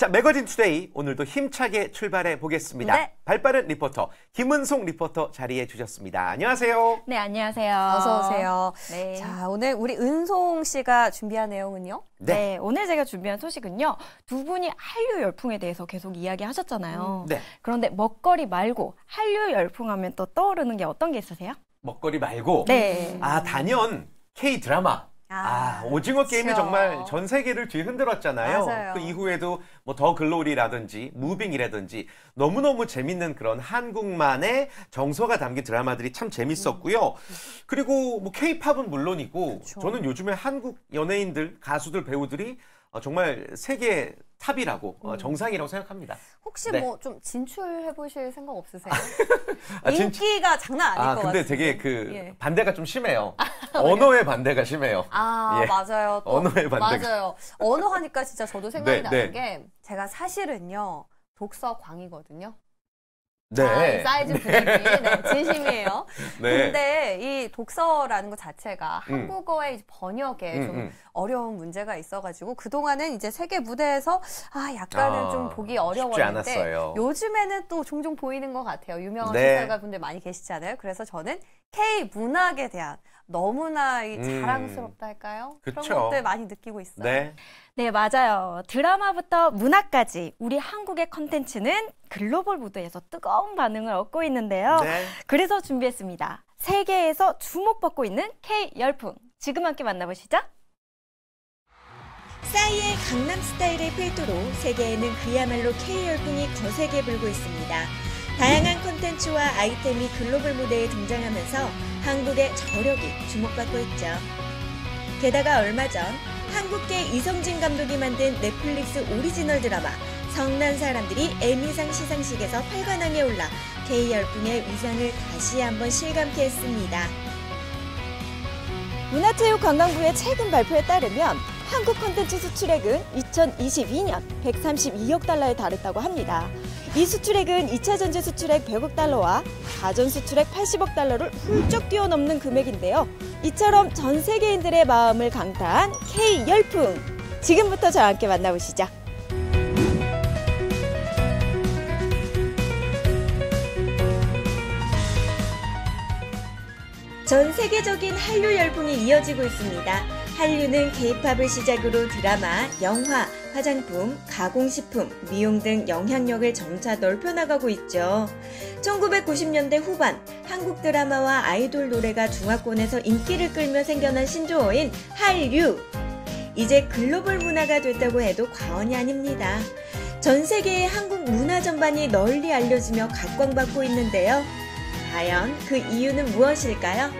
자, 매거진 투데이 오늘도 힘차게 출발해 보겠습니다. 네. 발빠른 리포터 김은송 리포터 자리해 주셨습니다. 안녕하세요. 네, 안녕하세요. 어서 오세요. 네. 자, 오늘 우리 은송 씨가 준비한 내용은요? 네, 오늘 제가 준비한 소식은요. 두 분이 한류 열풍에 대해서 계속 이야기하셨잖아요. 네. 그런데 먹거리 말고 한류 열풍하면 또 떠오르는 게 어떤 게 있으세요? 먹거리 말고 네. 단연 K-드라마. 오징어 게임이 그렇죠. 정말 전 세계를 뒤흔들었잖아요. 맞아요. 그 이후에도 뭐 더 글로리라든지 무빙이라든지 너무너무 재밌는 그런 한국만의 정서가 담긴 드라마들이 참 재밌었고요. 그리고 뭐 K-팝은 물론이고 그렇죠. 저는 요즘에 한국 연예인들, 가수들, 배우들이 정말 세계 탑이라고 정상이라고 생각합니다. 혹시 네. 뭐 좀 진출해 보실 생각 없으세요? 진짜- 인기가 장난 아닐 것 근데 같은데. 되게 그 예. 반대가 좀 심해요. 언어의 반대가 심해요. 예. 맞아요. 또 언어의 반대가. 맞아요. 언어 하니까 진짜 저도 생각이 네, 나는 네. 게 제가 사실은요. 독서광이거든요. 네. 사이즈 분위기. 네, 진심이에요. 네. 근데 이 독서라는 것 자체가 한국어의 번역에 좀 음. 어려운 문제가 있어가지고 그동안은 이제 세계 무대에서 약간은 좀 보기 어려웠는데 않았어요. 요즘에는 또 종종 보이는 것 같아요. 유명한 네. 소설가 분들 많이 계시잖아요. 그래서 저는 K 문학에 대한 너무나 이 자랑스럽다 할까요? 그쵸. 그런 것들 많이 느끼고 있어요. 네. 네, 맞아요. 드라마부터 문화까지 우리 한국의 컨텐츠는 글로벌 무대에서 뜨거운 반응을 얻고 있는데요. 네. 그래서 준비했습니다. 세계에서 주목받고 있는 K 열풍. 지금 함께 만나보시죠. 싸이의 강남 스타일의 필두로 세계에는 그야말로 K 열풍이 거세게 불고 있습니다. 다양한 콘텐츠와 아이템이 글로벌 무대에 등장하면서 한국의 저력이 주목받고 있죠. 게다가 얼마 전 한국계 이성진 감독이 만든 넷플릭스 오리지널 드라마 성난 사람들이 에미상 시상식에서 8관왕에 올라 K 열풍의 위상을 다시 한번 실감케 했습니다. 문화체육관광부의 최근 발표에 따르면 한국 콘텐츠 수출액은 2022년 132억 달러에 달했다고 합니다. 이 수출액은 2차 전지 수출액 100억 달러와 가전 수출액 80억 달러를 훌쩍 뛰어넘는 금액인데요. 이처럼 전 세계인들의 마음을 강타한 K 열풍! 지금부터 저와 함께 만나보시죠. 전 세계적인 한류 열풍이 이어지고 있습니다. 한류는 K-팝을 시작으로 드라마, 영화, 화장품, 가공식품, 미용 등 영향력을 점차 넓혀나가고 있죠. 1990년대 후반 한국 드라마와 아이돌 노래가 중화권에서 인기를 끌며 생겨난 신조어인 한류. 이제 글로벌 문화가 됐다고 해도 과언이 아닙니다. 전 세계의 한국 문화 전반이 널리 알려지며 각광받고 있는데요. 과연 그 이유는 무엇일까요?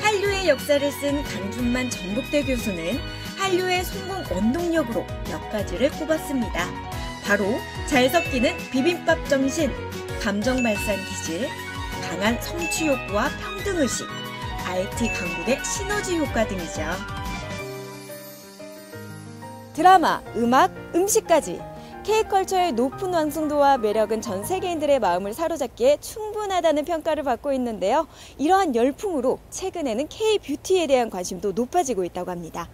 한류의 역사를 쓴 강준만 전북대 교수는 한류의 성공 원동력으로 몇 가지를 꼽았습니다. 바로 잘 섞이는 비빔밥 정신, 감정 발산 기질, 강한 성취 욕구와 평등의식, IT 강국의 시너지 효과 등이죠. 드라마, 음악, 음식까지 K컬처의 높은 완성도와 매력은 전 세계인들의 마음을 사로잡기에 충분하다는 평가를 받고 있는데요. 이러한 열풍으로 최근에는 K뷰티에 대한 관심도 높아지고 있다고 합니다.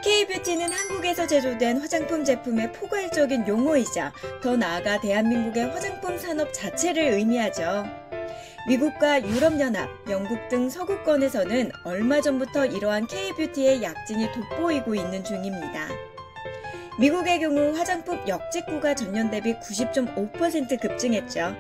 K뷰티는 한국에서 제조된 화장품 제품의 포괄적인 용어이자 더 나아가 대한민국의 화장품 산업 자체를 의미하죠. 미국과 유럽연합, 영국 등 서구권에서는 얼마 전부터 이러한 K뷰티의 약진이 돋보이고 있는 중입니다. 미국의 경우 화장품 역직구가 전년 대비 90.5% 급증했죠.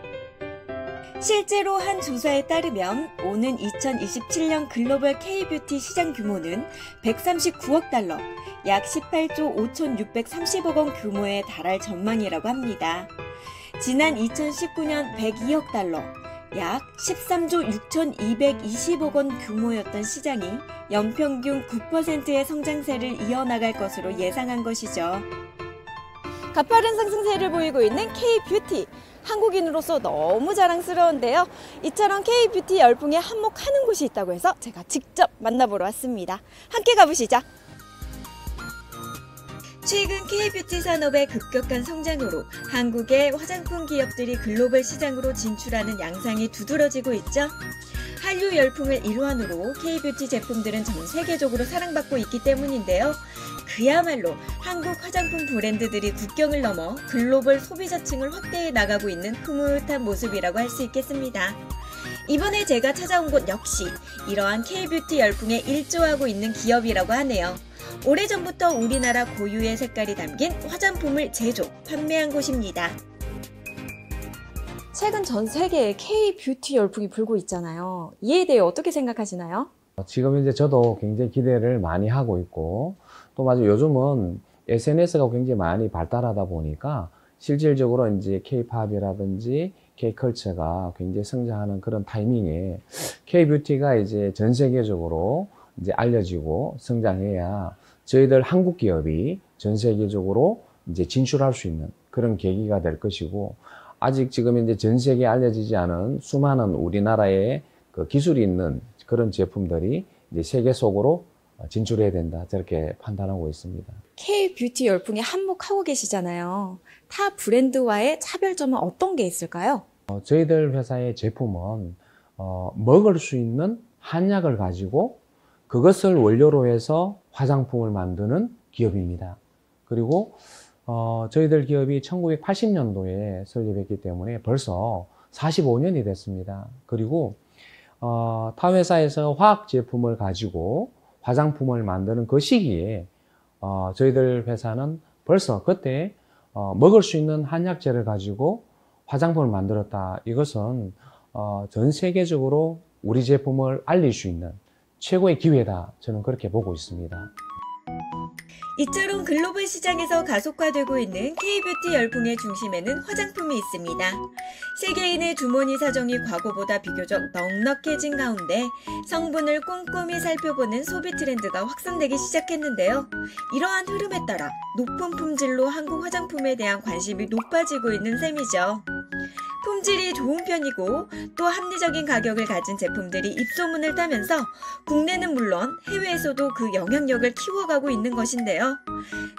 실제로 한 조사에 따르면 오는 2027년 글로벌 K뷰티 시장 규모는 139억 달러, 약 18조 5,630억 원 규모에 달할 전망이라고 합니다. 지난 2019년 102억 달러, 약 13조 6,220억 원 규모였던 시장이 연평균 9%의 성장세를 이어나갈 것으로 예상한 것이죠. 가파른 상승세를 보이고 있는 K뷰티. 한국인으로서 너무 자랑스러운데요. 이처럼 K뷰티 열풍에 한몫하는 곳이 있다고 해서 제가 직접 만나보러 왔습니다. 함께 가보시죠. 최근 K뷰티 산업의 급격한 성장으로 한국의 화장품 기업들이 글로벌 시장으로 진출하는 양상이 두드러지고 있죠. 한류 열풍을 일환으로 K뷰티 제품들은 전 세계적으로 사랑받고 있기 때문인데요. 그야말로 한국 화장품 브랜드들이 국경을 넘어 글로벌 소비자층을 확대해 나가고 있는 흐뭇한 모습이라고 할 수 있겠습니다. 이번에 제가 찾아온 곳 역시 이러한 K-뷰티 열풍에 일조하고 있는 기업이라고 하네요. 오래전부터 우리나라 고유의 색깔이 담긴 화장품을 제조, 판매한 곳입니다. 최근 전 세계에 K-뷰티 열풍이 불고 있잖아요. 이에 대해 어떻게 생각하시나요? 지금 이제 저도 굉장히 기대를 많이 하고 있고, 또 맞아요. 요즘은 SNS가 굉장히 많이 발달하다 보니까 실질적으로 이제 K-팝이라든지 K-컬처가 굉장히 성장하는 그런 타이밍에 K-뷰티가 이제 전 세계적으로 이제 알려지고 성장해야 저희들 한국 기업이 전 세계적으로 이제 진출할 수 있는 그런 계기가 될 것이고, 아직 지금 이제 전 세계에 알려지지 않은 수많은 우리나라의 그 기술이 있는 그런 제품들이 이제 세계 속으로 진출해야 된다, 저렇게 판단하고 있습니다. K-뷰티 열풍에 한몫하고 계시잖아요. 타 브랜드와의 차별점은 어떤 게 있을까요? 저희들 회사의 제품은 먹을 수 있는 한약을 가지고 그것을 원료로 해서 화장품을 만드는 기업입니다. 그리고 저희들 기업이 1980년도에 설립했기 때문에 벌써 45년이 됐습니다. 그리고 타 회사에서 화학 제품을 가지고 화장품을 만드는 그 시기에 저희들 회사는 벌써 그때 먹을 수 있는 한약재를 가지고 화장품을 만들었다. 이것은 전 세계적으로 우리 제품을 알릴 수 있는 최고의 기회다. 저는 그렇게 보고 있습니다. 이처럼 글로벌 시장에서 가속화되고 있는 K-뷰티 열풍의 중심에는 화장품이 있습니다. 세계인의 주머니 사정이 과거보다 비교적 넉넉해진 가운데 성분을 꼼꼼히 살펴보는 소비 트렌드가 확산되기 시작했는데요. 이러한 흐름에 따라 높은 품질로 한국 화장품에 대한 관심이 높아지고 있는 셈이죠. 품질이 좋은 편이고 또 합리적인 가격을 가진 제품들이 입소문을 타면서 국내는 물론 해외에서도 그 영향력을 키워가고 있는 것인데요.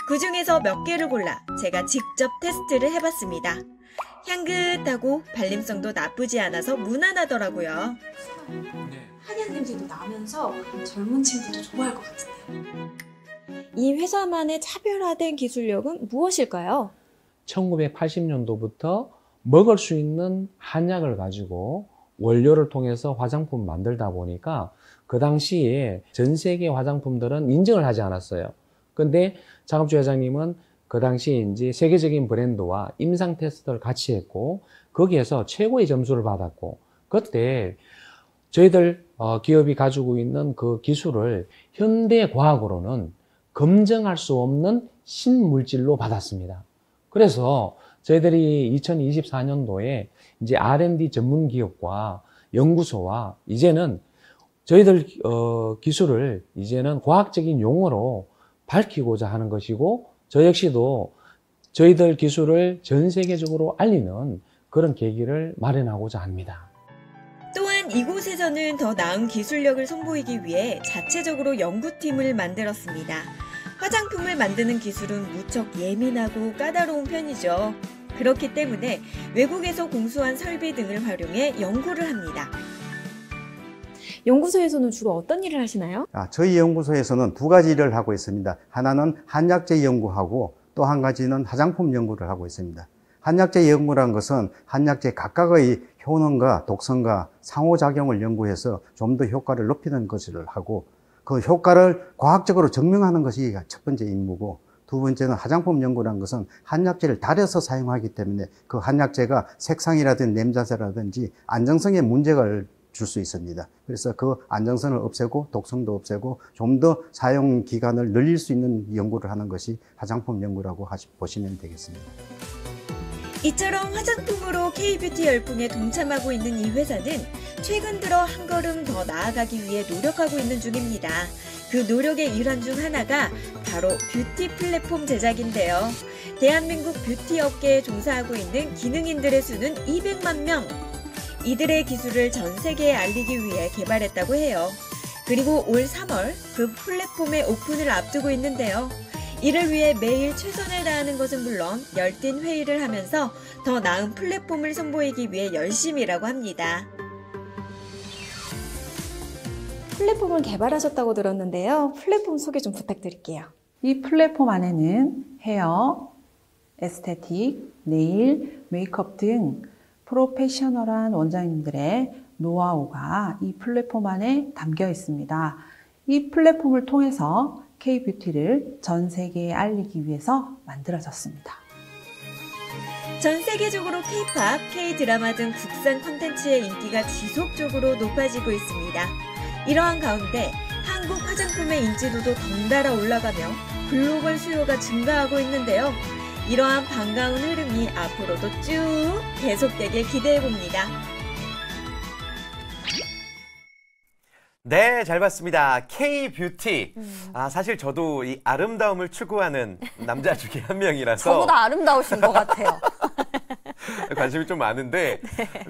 그 중에서 몇 개를 골라 제가 직접 테스트를 해봤습니다. 향긋하고 발림성도 나쁘지 않아서 무난하더라고요. 한약 냄새도 나면서 젊은 층들도 좋아할 것 같은데요. 이 회사만의 차별화된 기술력은 무엇일까요? 1980년도부터 먹을 수 있는 한약을 가지고 원료를 통해서 화장품 만들다 보니까 그 당시에 전 세계 화장품들은 인정을 하지 않았어요. 근데 장업주 회장님은 그 당시에 이제 세계적인 브랜드와 임상 테스트를 같이 했고 거기에서 최고의 점수를 받았고, 그때 저희들 기업이 가지고 있는 그 기술을 현대 과학으로는 검증할 수 없는 신물질로 받았습니다. 그래서 저희들이 2024년도에 이제 R&D 전문 기업과 연구소와 이제는 저희들 기술을 이제는 과학적인 용어로 밝히고자 하는 것이고, 저 역시도 저희들 기술을 전 세계적으로 알리는 그런 계기를 마련하고자 합니다. 또한 이곳에서는 더 나은 기술력을 선보이기 위해 자체적으로 연구팀을 만들었습니다. 화장품을 만드는 기술은 무척 예민하고 까다로운 편이죠. 그렇기 때문에 외국에서 공수한 설비 등을 활용해 연구를 합니다. 연구소에서는 주로 어떤 일을 하시나요? 저희 연구소에서는 두 가지 일을 하고 있습니다. 하나는 한약재 연구하고 또 한 가지는 화장품 연구를 하고 있습니다. 한약재 연구라는 것은 한약재 각각의 효능과 독성과 상호작용을 연구해서 좀 더 효과를 높이는 것을 하고, 그 효과를 과학적으로 증명하는 것이 첫 번째 임무고, 두 번째는 화장품 연구라는 것은 한약재를 달여서 사용하기 때문에 그 한약재가 색상이라든지 냄새라든지 안정성에 문제가 줄 수 있습니다. 그래서 그 안정성을 없애고 독성도 없애고 좀 더 사용 기간을 늘릴 수 있는 연구를 하는 것이 화장품 연구라고 보시면 되겠습니다. 이처럼 화장품으로 K-뷰티 열풍에 동참하고 있는 이 회사는 최근 들어 한 걸음 더 나아가기 위해 노력하고 있는 중입니다. 그 노력의 일환 중 하나가 바로 뷰티 플랫폼 제작인데요. 대한민국 뷰티 업계에 종사하고 있는 기능인들의 수는 200만 명. 이들의 기술을 전 세계에 알리기 위해 개발했다고 해요. 그리고 올 3월 그 플랫폼의 오픈을 앞두고 있는데요. 이를 위해 매일 최선을 다하는 것은 물론 열띤 회의를 하면서 더 나은 플랫폼을 선보이기 위해 열심히 일하고 합니다. 플랫폼을 개발하셨다고 들었는데요. 플랫폼 소개 좀 부탁드릴게요. 이 플랫폼 안에는 헤어, 에스테틱, 네일, 메이크업 등 프로페셔널한 원장님들의 노하우가 이 플랫폼 안에 담겨 있습니다. 이 플랫폼을 통해서 K-뷰티를 전 세계에 알리기 위해서 만들어졌습니다. 전 세계적으로 K-팝, K-드라마 등 국산 콘텐츠의 인기가 지속적으로 높아지고 있습니다. 이러한 가운데 한국 화장품의 인지도도 덩달아 올라가며 글로벌 수요가 증가하고 있는데요. 이러한 반가운 흐름이 앞으로도 쭉 계속되길 기대해봅니다. 네, 잘 봤습니다. K-뷰티. 사실 저도 이 아름다움을 추구하는 남자 중에 한 명이라서 저보다 아름다우신 것 같아요. 관심이 좀 많은데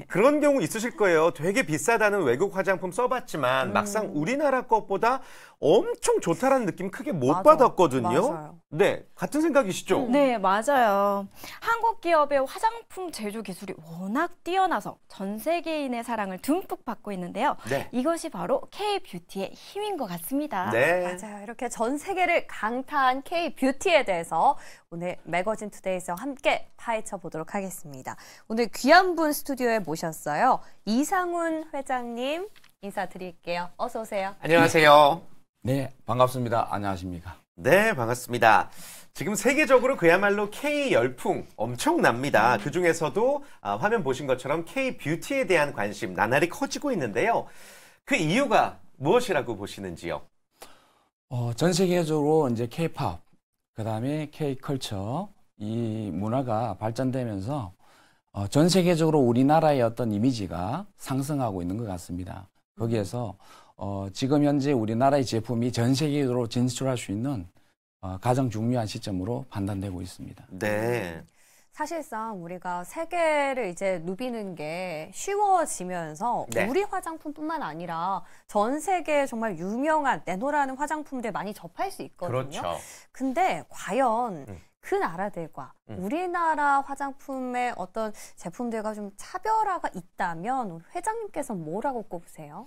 그런 경우 있으실 거예요. 되게 비싸다는 외국 화장품 써봤지만 막상 우리나라 것보다 엄청 좋다라는 느낌 크게 못 받았거든요. 맞아요. 네, 같은 생각이시죠? 네, 맞아요. 한국 기업의 화장품 제조 기술이 워낙 뛰어나서 전 세계인의 사랑을 듬뿍 받고 있는데요. 네. 이것이 바로 K-뷰티의 힘인 것 같습니다. 네. 맞아요. 이렇게 전 세계를 강타한 K-뷰티에 대해서 오늘 매거진 투데이에서 함께 파헤쳐 보도록 하겠습니다. 오늘 귀한 분 스튜디오에 모셨어요. 이상훈 회장님 인사드릴게요. 어서 오세요. 안녕하세요. 네, 반갑습니다. 안녕하십니까? 네, 반갑습니다. 지금 세계적으로 그야말로 K 열풍 엄청납니다. 그중에서도 화면 보신 것처럼 K-뷰티에 대한 관심 나날이 커지고 있는데요. 그 이유가 무엇이라고 보시는지요? 전 세계적으로 이제 K-팝, 그다음에 K-컬처 이 문화가 발전되면서 전 세계적으로 우리나라의 어떤 이미지가 상승하고 있는 것 같습니다. 거기에서 지금 현재 우리나라의 제품이 전 세계적으로 진출할 수 있는 가장 중요한 시점으로 판단되고 있습니다. 네. 사실상 우리가 세계를 이제 누비는 게 쉬워지면서 네. 우리 화장품뿐만 아니라 전 세계에 정말 유명한 내노라는 화장품들 많이 접할 수 있거든요. 그렇죠. 근데 과연 그 나라들과 우리나라 화장품의 어떤 제품들과 좀 차별화가 있다면 우리 회장님께서 뭐라고 꼽으세요?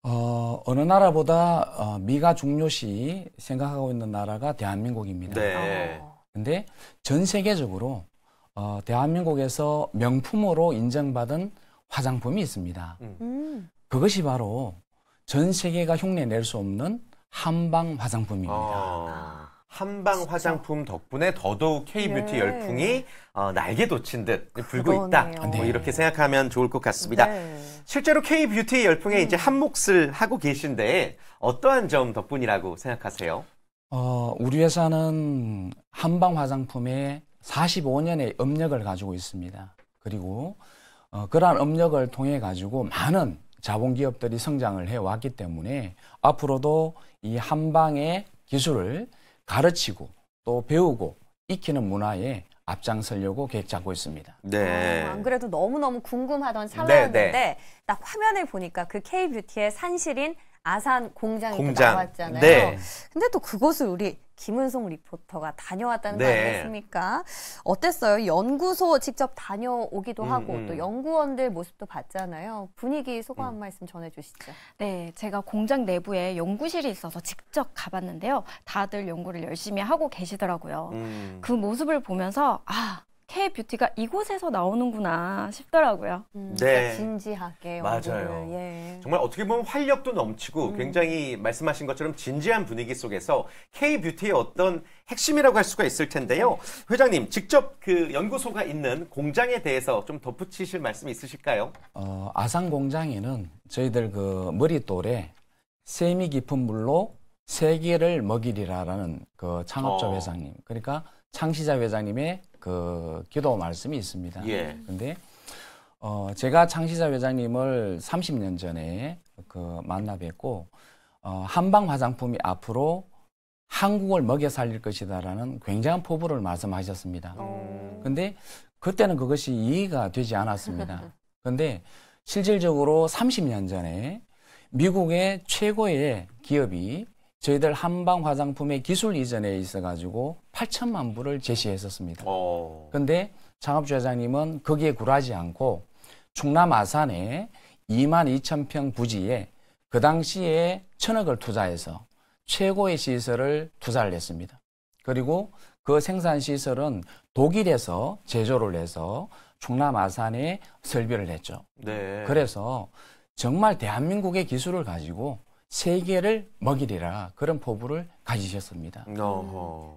어느 나라보다 미가 중요시 생각하고 있는 나라가 대한민국입니다. 네. 근데 전 세계적으로 대한민국에서 명품으로 인정받은 화장품이 있습니다. 그것이 바로 전 세계가 흉내낼 수 없는 한방 화장품입니다. 한방 화장품 덕분에 더더욱 K-뷰티 네. 열풍이 날개 돋친 듯 불고 있다. 그러네요. 뭐 이렇게 생각하면 좋을 것 같습니다. 네. 실제로 K-뷰티 열풍에 이제 한 몫을 하고 계신데 어떠한 점 덕분이라고 생각하세요? 우리 회사는 한방 화장품에 45년의 업력을 가지고 있습니다. 그리고 그러한 업력을 통해 가지고 많은 자본기업들이 성장을 해왔기 때문에 앞으로도 이 한방의 기술을 가르치고 또 배우고 익히는 문화에 앞장서려고 계획 잡고 있습니다. 네. 안 그래도 너무너무 궁금하던 찰나였는데 네. 딱 화면을 보니까 그 K-뷰티의 산실인 아산 공장이 또 공장. 나왔잖아요. 네. 근데 또 그곳을 우리 김은송 리포터가 다녀왔다는 거 네. 아니겠습니까? 어땠어요? 연구소 직접 다녀오기도 하고 또 연구원들 모습도 봤잖아요. 분위기 소감 한 말씀 전해주시죠. 네, 제가 공장 내부에 연구실이 있어서 직접 가봤는데요. 다들 연구를 열심히 하고 계시더라고요. 그 모습을 보면서 K-뷰티가 이곳에서 나오는구나 싶더라고요. 네. 진지하게 맞아요. 연구를, 예. 정말 어떻게 보면 활력도 넘치고 굉장히 말씀하신 것처럼 진지한 분위기 속에서 K-뷰티의 어떤 핵심이라고 할 수가 있을 텐데요. 회장님, 직접 그 연구소가 있는 공장에 대해서 좀 덧붙이실 말씀 있으실까요? 아산 공장에는 저희들 그 머릿돌에 셈이 깊은 물로 세계를 먹이리라라는 그 창업자 회장님, 그러니까 창시자 회장님의 그 기도 말씀이 있습니다. 예. 근데 제가 창시자 회장님을 30년 전에 그 만나 뵙고 한방 화장품이 앞으로 한국을 먹여 살릴 것이다라는 굉장한 포부를 말씀하셨습니다. 근데 그때는 그것이 이해가 되지 않았습니다. 근데 실질적으로 30년 전에 미국의 최고의 기업이 저희들 한방 화장품의 기술 이전에 있어가지고 8천만 불을 제시했었습니다. 근데 창업주 회장님은 거기에 굴하지 않고 충남 아산에 22,000평 부지에 그 당시에 1,000억을 투자해서 최고의 시설을 투자를 했습니다. 그리고 그 생산 시설은 독일에서 제조를 해서 충남 아산에 설비를 했죠. 네. 그래서 정말 대한민국의 기술을 가지고 세계를 먹이리라 그런 포부를 가지셨습니다.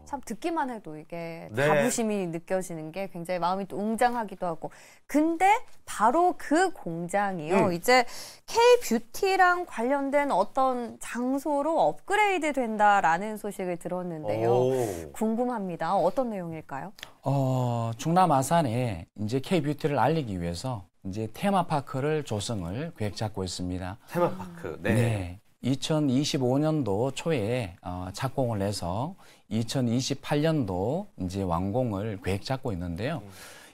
참 듣기만 해도 이게 네. 자부심이 느껴지는 게 굉장히 마음이 또 웅장하기도 하고. 근데 바로 그 공장이요. 이제 K-뷰티랑 관련된 어떤 장소로 업그레이드 된다라는 소식을 들었는데요. 오. 궁금합니다. 어떤 내용일까요? 충남 아산에 이제 K-뷰티를 알리기 위해서 이제 테마파크를 조성을 계획 잡고 있습니다. 테마파크. 네. 네. 2025년도 초에 착공을 해서 2028년도 이제 완공을 계획 잡고 있는데요.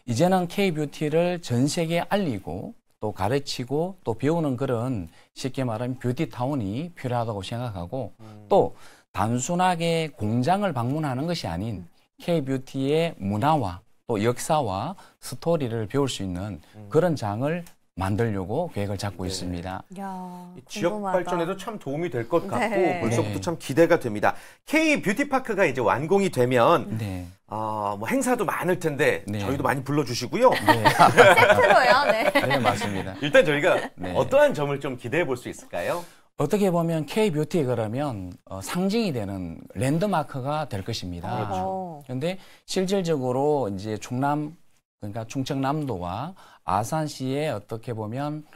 이제는 K-뷰티를 전 세계에 알리고 또 가르치고 또 배우는 그런 쉽게 말하면 뷰티타운이 필요하다고 생각하고 또 단순하게 공장을 방문하는 것이 아닌 K-뷰티의 문화와 또 역사와 스토리를 배울 수 있는 그런 장을 만들려고 계획을 잡고 있습니다. 이야, 지역 궁금하다. 발전에도 참 도움이 될 것 같고 네. 벌써부터 네. 참 기대가 됩니다. K-뷰티파크가 이제 완공이 되면 네. 뭐 행사도 많을 텐데 네. 저희도 많이 불러주시고요. 네. 세트로요. 네. 네, 맞습니다. 일단 저희가 네. 어떠한 점을 좀 기대해 볼 수 있을까요? 어떻게 보면 K-뷰티 그러면 상징이 되는 랜드마크가 될 것입니다. 그렇죠. 그런데 실질적으로 이제 충남 그러니까 충청남도와 아산시에 어떻게 보면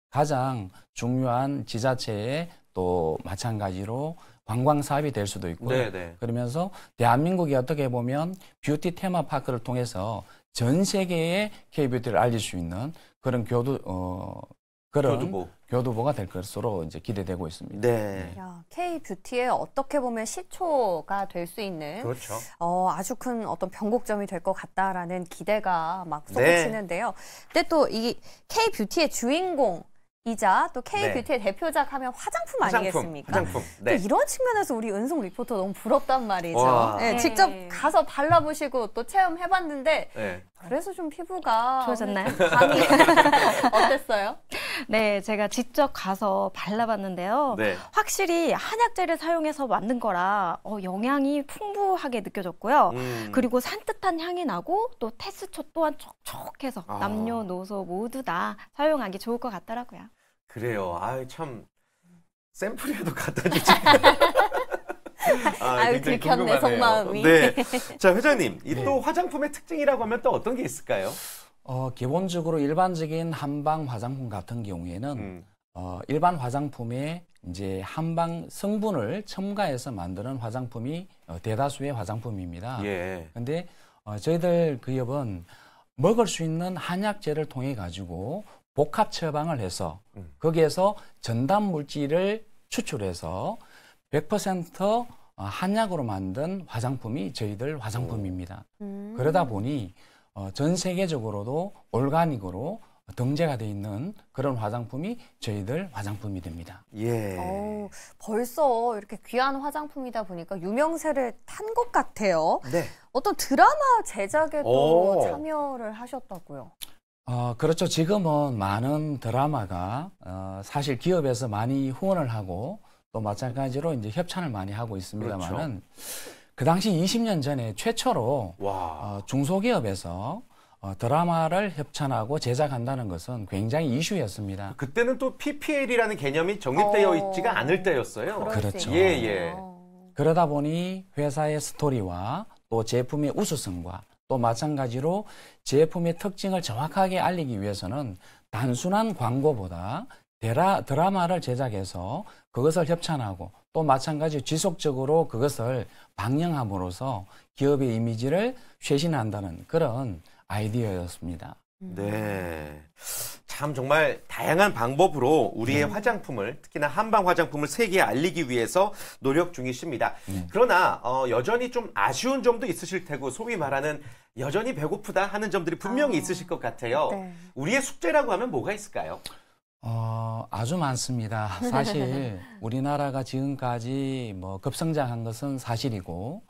가장 중요한 지자체에 또 마찬가지로 관광 사업이 될 수도 있고요. 네. 그러면서 대한민국이 어떻게 보면 뷰티 테마파크를 통해서 전 세계에 K-뷰티를 알릴 수 있는 그런 교두보가 될 것으로 이제 기대되고 있습니다. 네. 야, K-뷰티의 어떻게 보면 시초가 될 수 있는 그렇죠. 아주 큰 어떤 변곡점이 될 것 같다라는 기대가 막 네. 솟구치는데요. 근데 또 이 K-뷰티의 주인공이자 또 K-뷰티의 대표작 하면 화장품 아니겠습니까? 화장품. 또 네. 이런 측면에서 우리 은송 리포터 너무 부럽단 말이죠. 와. 네, 네. 직접 가서 발라보시고 또 체험해봤는데 네. 그래서 좀 피부가 좋아졌나요? 감이 어땠어요? 네, 제가 직접 가서 발라봤는데요. 네. 확실히 한약재를 사용해서 만든 거라 영양이 풍부하게 느껴졌고요. 그리고 산뜻한 향이 나고 또 테스처 또한 촉촉해서 남녀노소 모두 다 사용하기 좋을 것 같더라고요. 그래요. 참 샘플이라도 갖다 주지. 아유, 굉장히 들켰네, 궁금하네요. 속마음이. 네. 자, 회장님, 이 또 화장품의 특징이라고 하면 또 어떤 게 있을까요? 기본적으로 일반적인 한방 화장품 같은 경우에는 일반 화장품에 이제 한방 성분을 첨가해서 만드는 화장품이 대다수의 화장품입니다. 예. 근데 저희들 기업은 먹을 수 있는 한약재를 통해 가지고 복합 처방을 해서 거기에서 전담 물질을 추출해서 100% 한약으로 만든 화장품이 저희들 화장품입니다. 그러다 보니 전 세계적으로도 올가닉으로 등재가 돼 있는 그런 화장품이 저희들 화장품이 됩니다. 예. 벌써 이렇게 귀한 화장품이다 보니까 유명세를 탄 것 같아요. 네. 어떤 드라마 제작에도 참여를 하셨다고요? 그렇죠. 지금은 많은 드라마가 사실 기업에서 많이 후원을 하고 또 마찬가지로 이제 협찬을 많이 하고 있습니다만은 그 당시 20년 전에 최초로 중소기업에서 드라마를 협찬하고 제작한다는 것은 굉장히 이슈였습니다. 그때는 또 PPL이라는 개념이 정립되어 있지가 않을 때였어요. 그렇죠. 예. 그러다 보니 회사의 스토리와 또 제품의 우수성과 또 마찬가지로 제품의 특징을 정확하게 알리기 위해서는 단순한 광고보다 드라마를 제작해서 그것을 협찬하고 또 마찬가지로 지속적으로 그것을 방영함으로써 기업의 이미지를 쇄신한다는 그런 아이디어였습니다. 네. 참 정말 다양한 방법으로 우리의 화장품을 특히나 한방 화장품을 세계에 알리기 위해서 노력 중이십니다. 그러나 여전히 좀 아쉬운 점도 있으실 테고 소위 말하는 여전히 배고프다 하는 점들이 분명히 있으실 것 같아요. 네. 우리의 숙제라고 하면 뭐가 있을까요? 아주 많습니다. 사실 우리나라가 지금까지 급성장한 것은 사실이고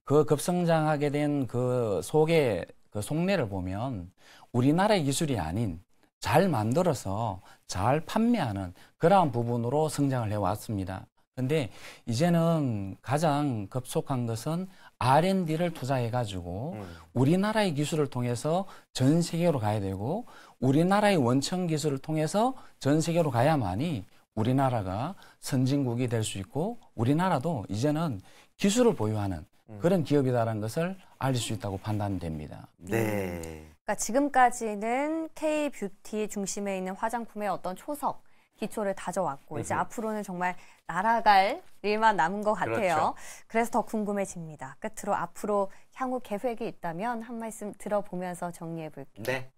그 급성장하게 된 그 속의 그 속내를 보면 우리나라의 기술이 아닌 잘 만들어서 잘 판매하는 그러한 부분으로 성장을 해왔습니다. 근데 이제는 가장 급속한 것은 R&D를 투자해가지고 우리나라의 기술을 통해서 전 세계로 가야 되고 우리나라의 원천 기술을 통해서 전 세계로 가야만이 우리나라가 선진국이 될 수 있고 우리나라도 이제는 기술을 보유하는 그런 기업이다라는 것을 알릴 수 있다고 판단됩니다. 네. 그러니까 지금까지는 K-뷰티 중심에 있는 화장품의 어떤 초석, 기초를 다져왔고 이제 앞으로는 정말 날아갈 일만 남은 것 같아요. 그렇죠. 그래서 더 궁금해집니다. 끝으로 앞으로 향후 계획이 있다면 한 말씀 들어보면서 정리해 볼게요. 네.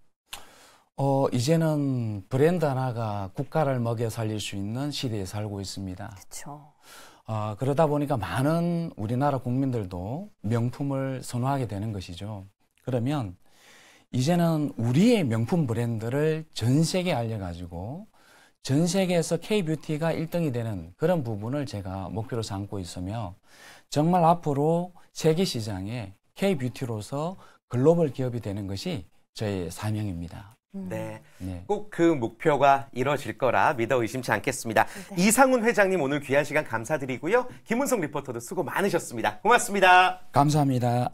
이제는 브랜드 하나가 국가를 먹여 살릴 수 있는 시대에 살고 있습니다. 그렇죠. 그러다 보니까 많은 우리나라 국민들도 명품을 선호하게 되는 것이죠. 그러면 이제는 우리의 명품 브랜드를 전 세계에 알려가지고 전 세계에서 K-뷰티가 1등이 되는 그런 부분을 제가 목표로 삼고 있으며 정말 앞으로 세계 시장에 K-뷰티로서 글로벌 기업이 되는 것이 저의 사명입니다. 네. 네. 꼭 그 목표가 이뤄질 거라 믿어 의심치 않겠습니다. 이상훈 회장님 오늘 귀한 시간 감사드리고요. 김은성 리포터도 수고 많으셨습니다. 고맙습니다. 감사합니다.